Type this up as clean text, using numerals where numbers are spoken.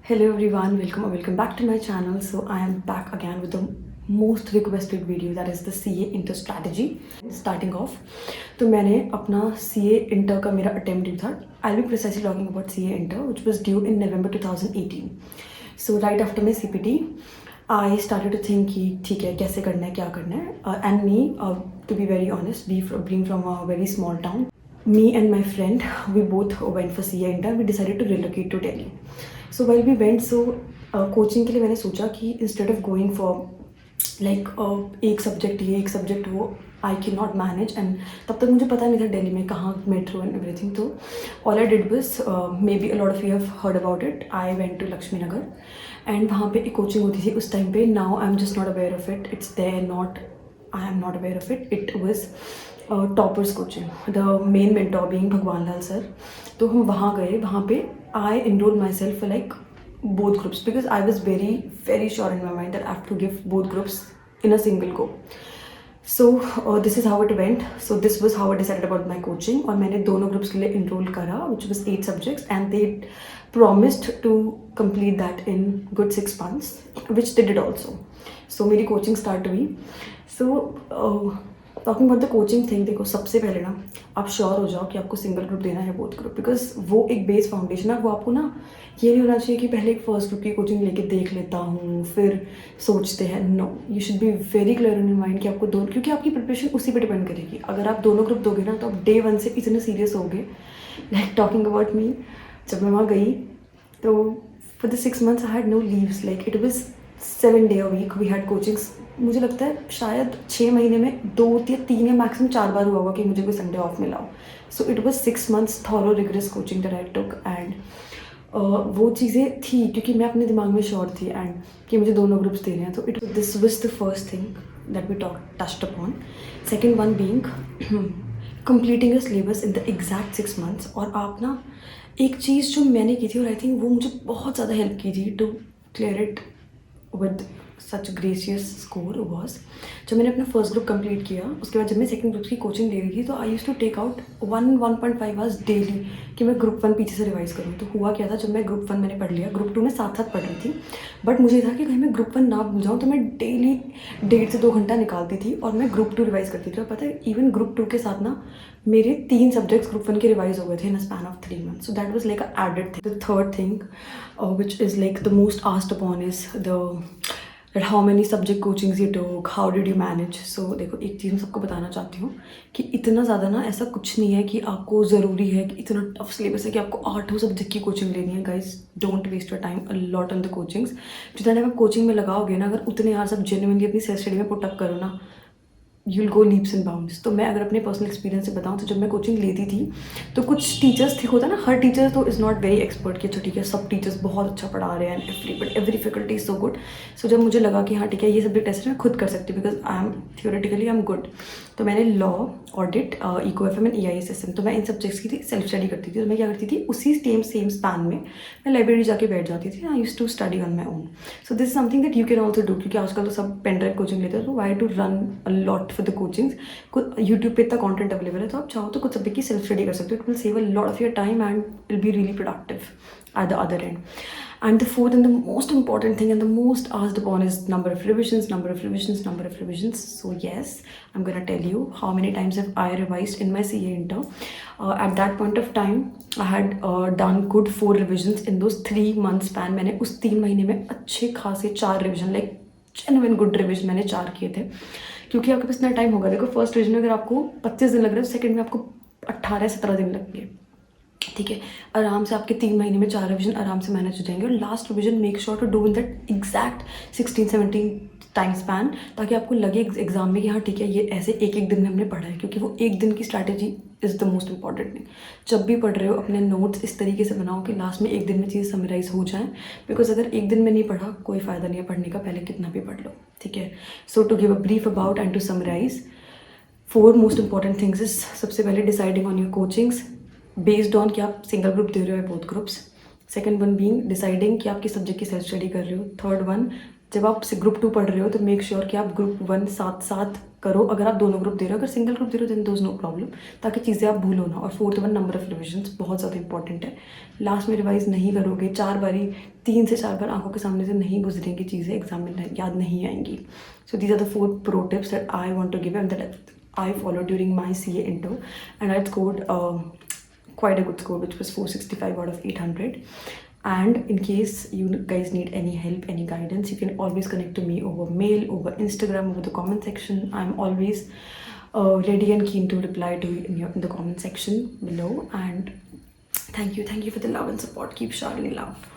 Hello everyone, welcome back to my channel. So I am back again with the most requested video, that is the CA Inter strategy. Starting off, तो मैंने अपना CA Inter का मेरा attempt था. I'll be precisely talking about CA Inter, which was due in November 2018. So right after my CPT, I started to think कि ठीक है कैसे करना है, क्या करना है. And me, to be very honest, being from a very small town, me and my friend, we both went for CA Inter. We decided to relocate to Delhi. So while we went, coaching के लिए मैंने सोचा कि instead of going for एक subject ये एक subject वो, I can not manage. And तब तक मुझे पता नहीं था दिल्ली में कहाँ मेट्रो एंड एवरीथिंग. तो all I did was, maybe a lot of you have heard about it, I went to Laxmi Nagar. And वहाँ पे एक कोचिंग होती थी उस टाइम पे. Now I am just not aware of it. It's there, not I am not aware of it. It was toppers coaching, the main mentor being Bhagwan Lal sir. तो हम वहाँ गए. वहाँ पे I enrolled myself for like both groups because I was very sure in my mind that I have to give both groups in a single go. So this is how it went. So this was how I decided about my coaching. और मैंने दोनों groups के लिए enroll करा, which was 8 subjects, and they promised to complete that in good 6 months, which they did also. So मेरी coaching start हुई. So talking about the coaching thing, देखो सबसे पहले ना आप श्योर हो जाओ कि आपको सिंगल ग्रुप देना है बोथ ग्रुप, बिकॉज वो एक बेस फाउंडेशन है. वो आपको ना ये नहीं होना चाहिए कि पहले एक फर्स्ट ग्रुप की कोचिंग लेके देख लेता हूँ फिर सोचते हैं. No, you should be very clear in your mind कि आपको दोनों, क्योंकि आपकी प्रिपरेशन उसी पे डिपेंड करेगी. अगर आप दोनों ग्रुप दोगे ना तो आप डे 1 से इतने सीरियस होगे. लाइक टॉकिंग अबाउट मी, जब मैं वहाँ गई तो for the 6 months I had no leaves. Like it was 7 day a week. We had coachings. मुझे लगता है शायद 6 महीने में 2 या 3 या मैक्सिमम 4 बार हुआ होगा कि मुझे कोई संडे ऑफ मिला हो. So it was 6 months thorough rigorous coaching that I took. And वो चीज़ें थी क्योंकि मैं अपने दिमाग में श्योर थी एंड कि मुझे दोनों ग्रुप्स देने हैं. तो it this was the first thing that we touched upon. Second one being completing a syllabus in the exact 6 months. और आप ना एक चीज़ जो मैंने की थी और आई थिंक वो मुझे बहुत ज़्यादा हेल्प की थी to clear it with such gracious score was, जब मैंने अपना फर्स्ट ग्रुप कंप्लीट किया उसके बाद जब मैं सेकंड ग्रुप की कोचिंग ले रही थी तो I used to take out 1.5 hours daily कि मैं ग्रुप 1 पीछे से रिवाइज करूँ. तो हुआ क्या था, जब मैं ग्रुप 1 मैंने पढ़ लिया, ग्रुप 2 में साथ पढ़ रही थी, बट मुझे था कि कहीं मैं ग्रुप 1 ना भूल जाऊँ, तो मैं डेली 1.5 से 2 घंटा निकालती थी और मैं ग्रुप 2 रिवाइज करती थी. और पता है इवन ग्रुप 2 के साथ ना मेरे 3 सब्जेक्ट्स ग्रुप 1 के रिवाइज हो गए थे in a span of 3 months. So that was like a added thing. The third thing which is like the most asked upon is the that how many subject coachings you took, how did you manage. So देखो एक चीज़ मैं सबको बताना चाहती हूँ कि इतना ज़्यादा ना ऐसा कुछ नहीं है कि आपको ज़रूरी है कि इतना टफ सिलेबस है कि आपको 8 सब्जेक्ट की कोचिंग लेनी है. Guys don't waste your time a lot on the coachings. जितना टाइम आप कोचिंग में लगाओगे ना, अगर उतने यार सब जेन्युइनली अपनी सेल्फ स्टडी में पुटअप करो ना, you will go leaps and bounds. तो मैं अगर अपने पर्सनल एक्सपीरियंस से बताऊँ तो जब मैं कोचिंग लेती थी तो कुछ टीचर्स थे, होता है ना हर टीचर तो इज़ नॉट वेरी एक्सपर्ट कि अच्छा ठीक है सब टीचर्स बहुत अच्छा पढ़ा रहे हैं, every faculty is so good. So जब मुझे लगा कि हाँ ठीक है ये सब्जेक्ट ऐसे मैं खुद कर सकती हूँ because I am theoretically I am good, तो मैंने law, audit, eco F M and EISSM, तो मैं इन सब्जेक्ट्स की सेल्फ स्टडी करती थी. तो मैं क्या करती थी उसी सेम स्पैन में मैं लाइब्रेरी जाके बैठ जाती थी. I used to study on my own. So this is something that you can also do, क्योंकि आजकल तो सब पेन ड्राइव कोचिंग लेते हैं. तो why to run a lot for the coachings. YouTube पे इतना कंटेंट अवेलेबल है, तो आप चाहो तो कुछ सब्जेक्ट की सेल्फ स्टडी कर सकते हो. It will save a lot of your time and will be really productive at the other and. And the fourth and the most important thing and the most asked upon is number of revisions. So yes, I'm gonna tell you how many times have I revised in my CA Inter. At that point of time, I had done good 4 revisions in those 3 month span. मैंने उस 3 महीने में अच्छे खासे 4 revision, like genuine good revision मैंने 4 किए थे. क्योंकि आपके पास इतना टाइम होगा. देखो फर्स्ट रिविजन में अगर आपको 25 दिन लग रहे हैं, सेकंड में आपको 18-17 दिन लगेंगे. ठीक है, आराम से आपके 3 महीने में 4 रिविजन आराम से मैनेज हो जाएंगे. और last revision make sure to do in that exact 16-17 time span, ताकि आपको लगे एग्जाम में कि हाँ ठीक है ये ऐसे एक दिन में हमने पढ़ा है. क्योंकि वो एक दिन की strategy is the most important thing. जब भी पढ़ रहे हो अपने नोट्स इस तरीके से बनाओ कि लास्ट में एक दिन में चीज़ समराइज हो जाए. बिकॉज अगर एक दिन में नहीं पढ़ा कोई फ़ायदा नहीं है पढ़ने का, पहले कितना भी पढ़ लो. ठीक है, so to give a brief about and to summarize 4 most important things is, सबसे पहले deciding on your coachings based on कि आप सिंगल ग्रुप दे रहे हो या both groups. Second one being deciding कि आप किस सब्जेक्ट की सेल्फ स्टडी कर रहे हो. थर्ड वन जब आप ग्रुप 2 पढ़ रहे हो तो मेक श्योर कि आप ग्रुप 1 साथ साथ करो। अगर आप दोनों ग्रुप दे रहे हो, अगर सिंगल ग्रुप दे रहे हो देन दोज नो प्रॉब्लम, ताकि चीज़ें आप भूलो ना। और fourth one, number of revisions बहुत ज़्यादा इंपॉर्टेंट है। लास्ट में रिवाइज नहीं करोगे, 4 बारी 3 से 4 बार आंखों के सामने से नहीं गुजरेंगी चीज़ें, एग्जाम में याद नहीं आएंगी। So these are the 4 pro tips that I want to give and that I followed during my CA intro, and I scored quite a good score, which was 465 out of 800. And in case you guys need any help, any guidance, you can always connect to me over mail, over Instagram, over the comment section. I'm always ready and keen to reply to you in the comment section below. And thank you for the love and support. Keep showering love.